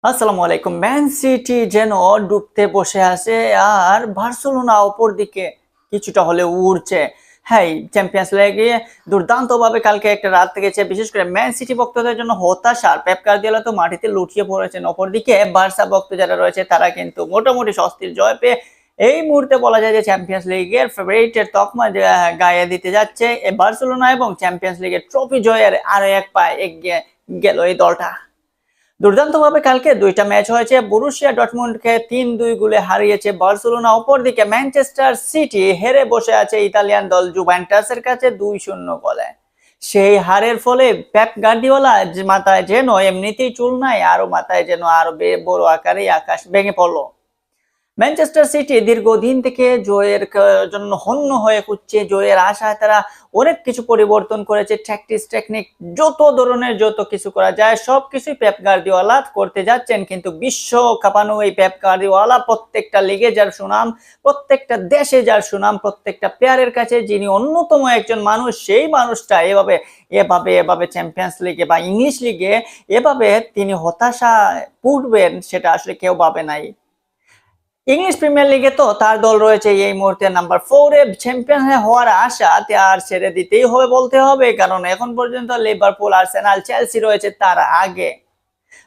আসসালামু আলাইকুম। Man city যেন ডুবতে বসে আছে আর বার্সেলোনা অপর দিকে কিছুটা হলেও উড়ছে। হ্যাঁ, চ্যাম্পিয়ন্স লিগে দুর্দান্তভাবে কালকে একটা রাত গেছে। বিশেষ করে ম্যান সিটি ভক্তদের জন্য হতাশা। পেপ গার্দিওলা তো মাটিতে লুটিয়ে পড়েছেন। অপরদিকে বার্সা ভক্ত যারা রয়েছে তারা কিন্তু মোটামুটি স্বস্তির জয় পেয়ে এই মুহূর্তে বলা যায় যে চ্যাম্পিয়ন্স লিগের ফেভারিটের তকমা গায়ে দিতে যাচ্ছে এই বার্সেলোনা এবং চ্যাম্পিয়ন্স লিগের ট্রফি জয়ের আরো এক পা এগিয়ে গেল এই দলটা। দুর্দান্তভাবে কালকে দুইটা ম্যাচ হয়েছে। বরুসিয়া ডর্টমুন্ডকে ৩-২ গোলে হারিয়েছে বার্সেলোনা। অপরদিকে ম্যানচেস্টার সিটি হেরে বসে আছে ইতালিয়ান দল জুভেন্টাসের কাছে ২-০ গোলে। সেই হারের ফলে পেপ গার্দিওলা মাথায় যেন এমনিতেই চুল নাই, আরো মাথায় যেন আরো বড় আকারে আকাশ ভেঙে পড়লো। ম্যানচেস্টার সিটি দীর্ঘদিন থেকে জয়ের জন্য হন্য হয়ে খুঁজছে, জয়ের আশায় তারা অনেক কিছু পরিবর্তন করেছে, ট্যাকটিক্স টেকনিক যত ধরনের যত কিছু করা যায় সবকিছুই পেপ গার্দিওলা করতে যাচ্ছেন। কিন্তু বিশ্ব কাঁপানো এই পেপ গার্দিওলা প্রত্যেকটা লিগে যার সুনাম, প্রত্যেকটা দেশে যার সুনাম, প্রত্যেকটা প্লেয়ারের কাছে যিনি অন্যতম একজন মানুষ, সেই মানুষটা এভাবে এভাবে এভাবে চ্যাম্পিয়ন্স লিগে বা ইংলিশ লিগে এভাবে তিনি হতাশা পড়বেন সেটা আসলে কেউ ভাবে নাই। ইংলিশ প্রিমিয়ার লিগে তো তার দল রয়েছে এই মুহূর্তে নাম্বার 4 এ, চ্যাম্পিয়ন হওয়ার আশা আর ছেড়ে দিতেই হবে বলতে হবে, কারণ এখন পর্যন্ত লিভারপুল, আর্সেনাল, চেলসি রয়েছে তার আগে।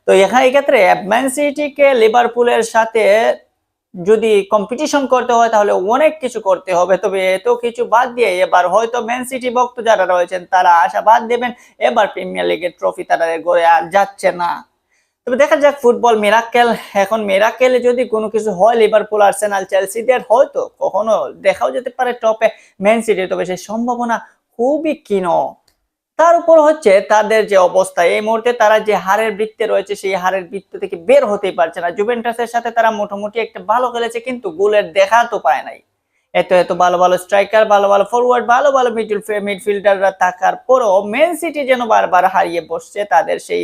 তো এখানে এক্ষেত্রে ম্যান সিটিকে লিভারপুলের সাথে যদি কম্পিটিশন করতে হয় তাহলে অনেক কিছু করতে হবে। তবে এত কিছু বাদ দিয়ে এবার হয়তো ম্যান সিটি ভক্ত যারা রয়েছেন তারা আশা বাদ দেবেন, এবার প্রিমিয়ার লিগের ট্রফি তারা গড়ে আর যাচ্ছে না। তবে দেখা যাক, ফুটবল মিরাক্কেল। এখন মিরাক্কেলে যদি কোনো কিছু হয় লিভারপুল, আর্সেনাল, চেলসিদের হয়তো কখনো দেখাও যেতে পারে টপে ম্যান সিটি, তবে সেই সম্ভাবনা খুবই ক্ষীণ। তার উপর হচ্ছে তাদের যে অবস্থা এই মুহূর্তে, তারা যে হারের বৃত্তে রয়েছে সেই হারের বৃত্ত থেকে বের হতেই পারছে না। জুভেন্টাসের সাথে তারা মোটামুটি একটা ভালো খেলেছে কিন্তু গোলের দেখা তো পায় নাই। এত এত ভালো ভালো স্ট্রাইকার, ভালো ভালো ফরওয়ার্ড, ভালো ভালো মিডফিল্ডাররা থাকার পরও ম্যান সিটি যেন বারবার হারিয়ে বসছে তাদের সেই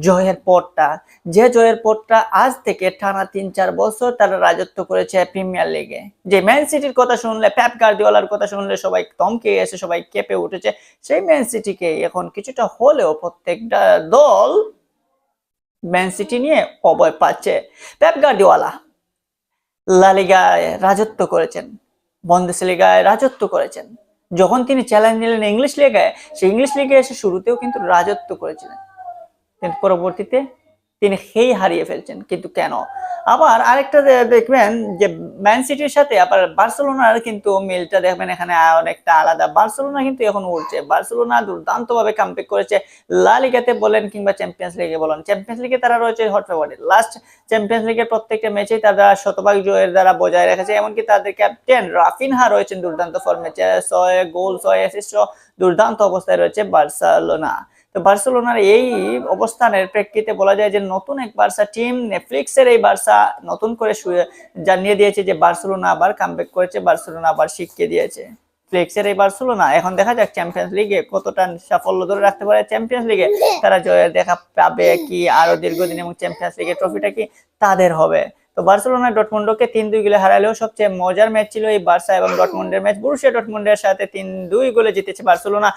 জয়ের পথটা। যে জয়ের পথটা আজ থেকে টানা ৩-৪ বছর তারা রাজত্ব করেছে প্রিমিয়ার লিগে। যে ম্যান সিটির কথা শুনলে, পেপ গার্দিওলার কথা শুনলে সবাই থমকে এসে সবাই কেঁপে উঠেছে, সেই ম্যান সিটিকে এখন কিছুটা হলেও প্রত্যেকটা দল ম্যান সিটি নিয়ে অভয় পাচ্ছে। পেপ গার্দিওলা লা লিগায় রাজত্ব করেছেন, বুন্দেসলিগায় রাজত্ব করেছেন। যখন তিনি চ্যালেঞ্জ নিলেন ইংলিশ লিগায়, সেই ইংলিশ লিগে এসে শুরুতেও কিন্তু রাজত্ব করেছিলেন, কিন্তু পরবর্তীতে তিনি সেই হারিয়ে ফেলছেন। কিন্তু কেন? আবার আরেকটা দেখবেন যে ম্যান সিটির সাথে আবার বার্সেলোনার কিন্তু মিলটা দেখবেন এখানে অনেকটা আলাদা। বার্সেলোনা কিন্তু এখন উঠছে, বার্সেলোনা দুর্দান্তভাবে কামব্যাক করেছে। লা লিগাতে বলেন কিংবা চ্যাম্পিয়ন্স লিগে বলেন, চ্যাম্পিয়ন্স লিগে তারা রয়েছে হট ফেভারিট। লাস্ট চ্যাম্পিয়ন্স লিগের প্রত্যেকটা ম্যাচেই তারা শতভাগ জয়ের দ্বারা বজায় রেখেছে। এমনকি তাদের ক্যাপ্টেন রাফিনহা রয়েছেন দুর্দান্ত ফর্মে, 6 গোল 6 অ্যাসিস্ট দুর্দান্ত অবস্থায় রয়েছে বার্সেলোনা। তো বার্সেলোনার এই অবস্থানের প্রেক্ষিতে বলা যায় যে নতুন এক বার্সা টিম, নেটফ্লিক্সের এই বার্সা নতুন করে জানিয়ে দিয়েছে যে বার্সেলোনা আবার কামব্যাক করেছে, বার্সেলোনা আবার শিখিয়ে দিয়েছে। ফ্লেক্সের এই বার্সেলোনা এখন দেখা যাক চ্যাম্পিয়ন্স লিগে কতটা সাফল্য ধরে রাখতে পারে। চ্যাম্পিয়ন্স লিগে তারা জয়ের দেখা পাবে কি আরো দীর্ঘদিন, এবং চ্যাম্পিয়ন্স লিগের ট্রফিটা কি তাদের হবে। তো বার্সেলোনা ডর্টমুন্ডকে 3-2 গোলে হারালেও সবচেয়ে মজার ম্যাচ ছিল এই বার্সা এবং ডর্টমুন্ডের ম্যাচ। বরুসিয়া ডর্টমুন্ডের সাথে 3-2 গোলে জিতেছে বার্সেলোনা।